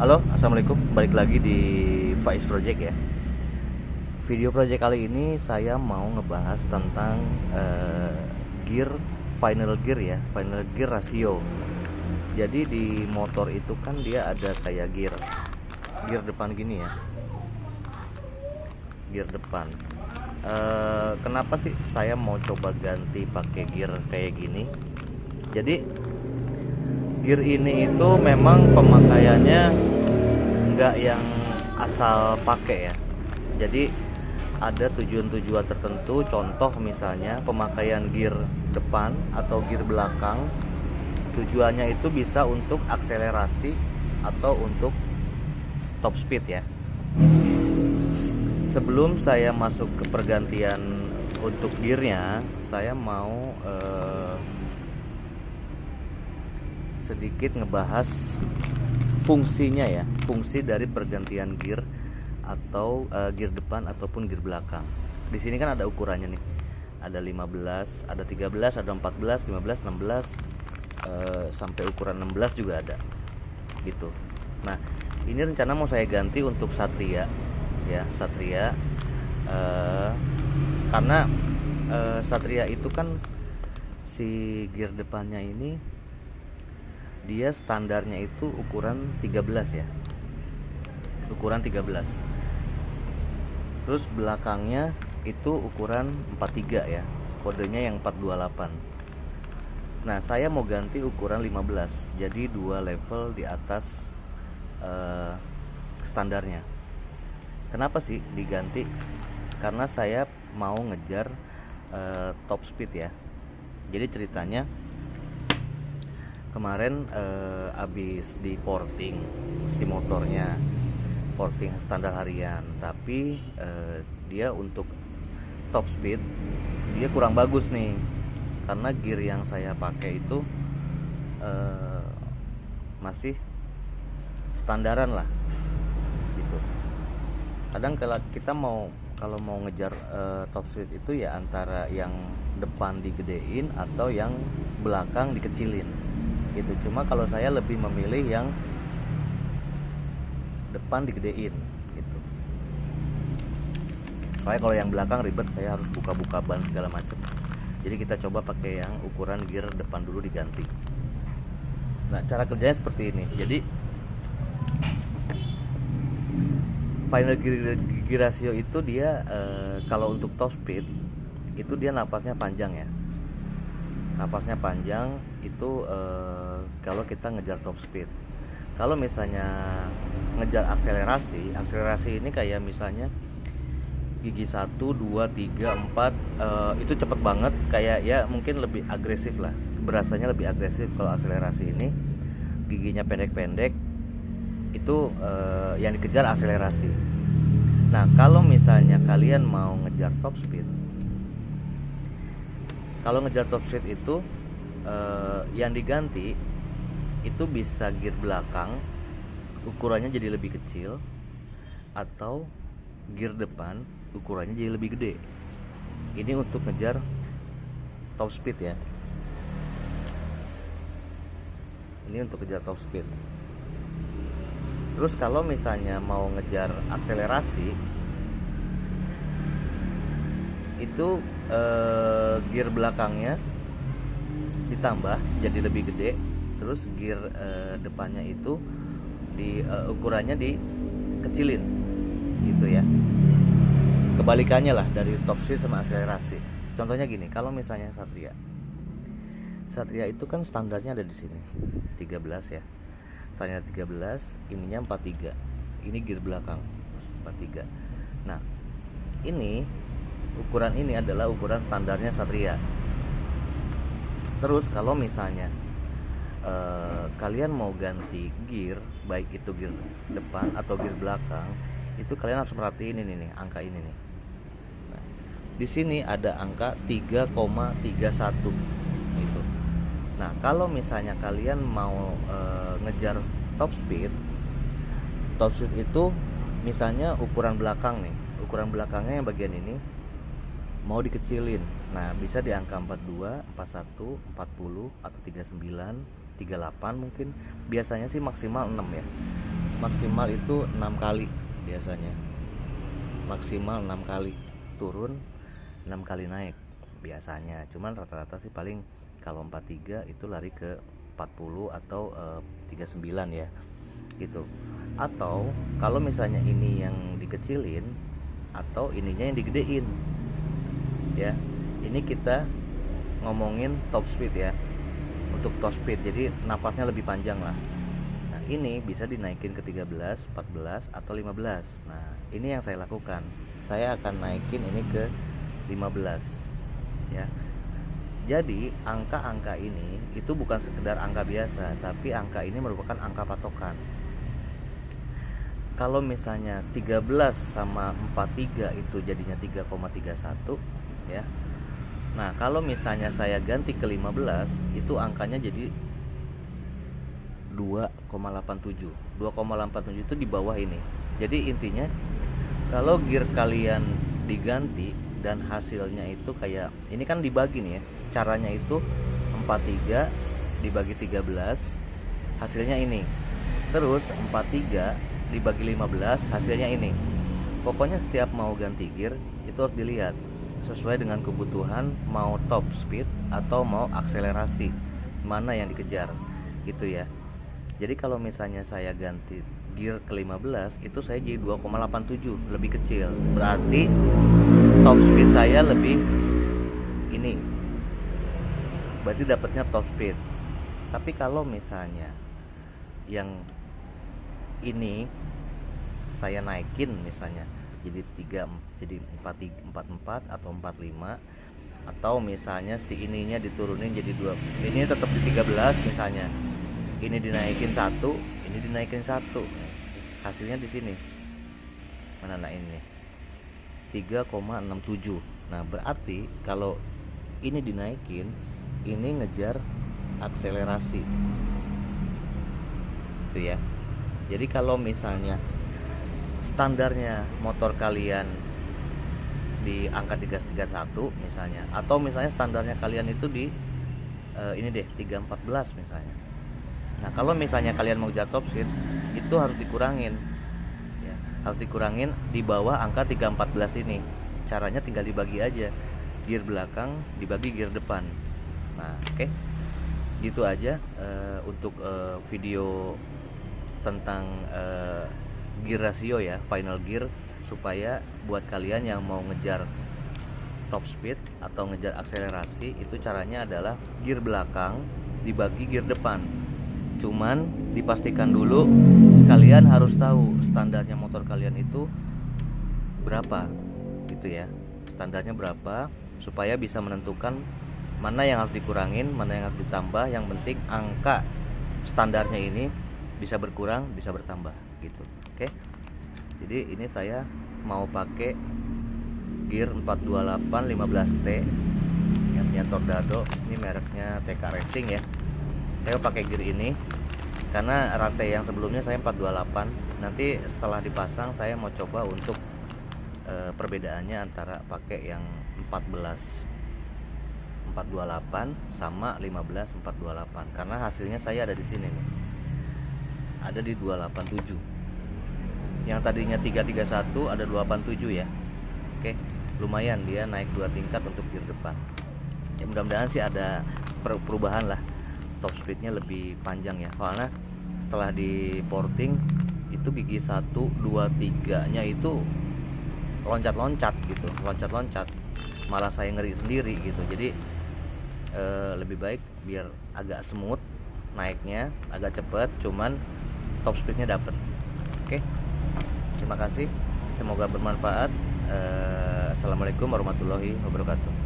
Halo, assalamualaikum. Balik lagi di Faiz Project ya. Video project kali ini saya mau ngebahas tentang gear, final gear ya, final gear rasio. Jadi di motor itu kan dia ada kayak gear depan gini ya, gear depan. Kenapa sih saya mau coba ganti pakai gear kayak gini? Jadi gear ini itu memang pemakaiannya nggak yang asal pakai ya. Jadi ada tujuan-tujuan tertentu. Contoh misalnya pemakaian gear depan atau gear belakang, tujuannya itu bisa untuk akselerasi atau untuk top speed ya. Sebelum saya masuk ke pergantian untuk gearnya, saya mau sedikit ngebahas fungsinya ya, fungsi dari pergantian gear atau gear depan ataupun gear belakang. Di sini kan ada ukurannya nih, ada 15, ada 13, ada 14, 15, 16, sampai ukuran 16 juga ada gitu. Nah, ini rencana mau saya ganti untuk Satria ya, Satria, karena Satria itu kan si gear depannya ini dia standarnya itu ukuran 13 ya, ukuran 13. Terus belakangnya itu ukuran 43 ya, kodenya yang 428. Nah, saya mau ganti ukuran 15, jadi 2 level di atas standarnya. Kenapa sih diganti? Karena saya mau ngejar top speed ya. Jadi ceritanya kemarin abis di porting si motornya, porting standar harian, tapi dia untuk top speed dia kurang bagus nih, karena gear yang saya pakai itu masih standaran lah gitu. Kadang kalau kita kalau mau ngejar top speed itu ya antara yang depan digedein atau yang belakang dikecilin gitu. Cuma kalau saya lebih memilih yang depan digedein gitu. Soalnya kalau yang belakang ribet, saya harus buka-buka ban segala macam. Jadi kita coba pakai yang ukuran gear depan dulu diganti. Nah, cara kerjanya seperti ini. Jadi final gear ratio itu dia kalau untuk top speed itu dia napasnya panjang ya. Napasnya panjang itu kalau kita ngejar top speed. Kalau misalnya ngejar akselerasi ini kayak misalnya gigi 1, 2, 3, 4 itu cepet banget, kayak ya mungkin lebih agresif lah. Berasanya lebih agresif kalau akselerasi ini. Giginya pendek-pendek itu yang dikejar akselerasi. Nah, kalau misalnya kalian mau ngejar top speed, kalau ngejar top speed itu yang diganti itu bisa gear belakang ukurannya jadi lebih kecil, atau gear depan ukurannya jadi lebih gede. Ini untuk ngejar top speed ya. Ini untuk ngejar top speed. Terus kalau misalnya mau ngejar akselerasi itu gear belakangnya ditambah jadi lebih gede, terus gear depannya itu ukurannya dikecilin gitu ya. Kebalikannya lah dari top speed sama akselerasi. Contohnya gini, kalau misalnya Satria itu kan standarnya ada di sini 13 ya. Standarnya 13, ininya 43. Ini gear belakang 43. Nah, ini ukuran ini adalah ukuran standarnya Satria. Terus kalau misalnya kalian mau ganti gear, baik itu gear depan atau gear belakang, itu kalian harus perhatiin ini nih, angka ini nih. Nah, di sini ada angka 3,31 gitu. Nah, kalau misalnya kalian mau ngejar top speed itu misalnya ukuran belakang nih, ukuran belakangnya yang bagian ini mau dikecilin. Nah, bisa di angka 42, 41, 40 atau 39, 38 mungkin. Biasanya sih maksimal 6 ya. maksimal itu 6 kali biasanya, maksimal 6 kali turun, 6 kali naik biasanya. Cuman rata-rata sih paling kalau 43 itu lari ke 40 atau 39 ya gitu. Atau kalau misalnya ini yang dikecilin atau ininya yang digedein ya. Ini kita ngomongin top speed ya, untuk top speed, jadi napasnya lebih panjang lah. Nah ini bisa dinaikin ke 13, 14 atau 15. Nah ini yang saya lakukan, saya akan naikin ini ke 15 ya. Jadi angka-angka ini itu bukan sekedar angka biasa, tapi angka ini merupakan angka patokan. Kalau misalnya 13 sama 43 itu jadinya 3,31 ya. Nah kalau misalnya saya ganti ke 15 itu angkanya jadi 2,87. 2,87 itu di bawah ini. Jadi intinya kalau gear kalian diganti dan hasilnya itu kayak ini kan dibagi nih ya. Caranya itu 43 dibagi 13 hasilnya ini. Terus 43 dibagi 15 hasilnya ini. Pokoknya setiap mau ganti gear itu harus dilihat sesuai dengan kebutuhan, mau top speed atau mau akselerasi, mana yang dikejar gitu ya. Jadi kalau misalnya saya ganti gear ke 15 itu saya jadi 2,87, lebih kecil, berarti top speed saya lebih ini, berarti dapatnya top speed. Tapi kalau misalnya yang ini saya naikin misalnya jadi 44 atau 45, atau misalnya si ininya diturunin jadi 2, ini tetap di 13 misalnya, ini dinaikin 1, ini dinaikin 1, hasilnya di sini mana, nah ini 3,67. Nah berarti kalau ini dinaikin, ini ngejar akselerasi itu ya. Jadi kalau misalnya standarnya motor kalian di angka 331 misalnya, atau misalnya standarnya kalian itu di ini deh 314 misalnya. Nah kalau misalnya kalian mau ngejar top speed itu harus dikurangin ya, harus dikurangin di bawah angka 314 ini. Caranya tinggal dibagi aja, gear belakang dibagi gear depan. Nah oke, gitu aja untuk video tentang gear ratio ya, final gear, supaya buat kalian yang mau ngejar top speed atau ngejar akselerasi itu caranya adalah gear belakang dibagi gear depan. Cuman dipastikan dulu kalian harus tahu standarnya motor kalian itu berapa gitu ya, standarnya berapa, supaya bisa menentukan mana yang harus dikurangin, mana yang harus ditambah. Yang penting angka standarnya ini bisa berkurang, bisa bertambah gitu. Oke. Jadi ini saya mau pakai gear 428 15T yang punya Tornado. Ini mereknya TK Racing ya. Saya pakai gear ini karena rantai yang sebelumnya saya 428. Nanti setelah dipasang saya mau coba untuk perbedaannya antara pakai yang 14 428 sama 15 428, karena hasilnya saya ada di sini nih. Ada di 287. Yang tadinya 331 ada 287 ya. Oke, lumayan dia naik 2 tingkat untuk gear depan. Ya mudah-mudahan sih ada perubahan lah. Top speednya lebih panjang ya. Soalnya setelah di porting itu gigi 1 2 3 nya itu loncat-loncat gitu, loncat-loncat. Malah saya ngeri sendiri gitu. Jadi lebih baik biar agak smooth naiknya, agak cepet, cuman top speednya dapet. Oke, terima kasih, semoga bermanfaat. Assalamualaikum warahmatullahi wabarakatuh.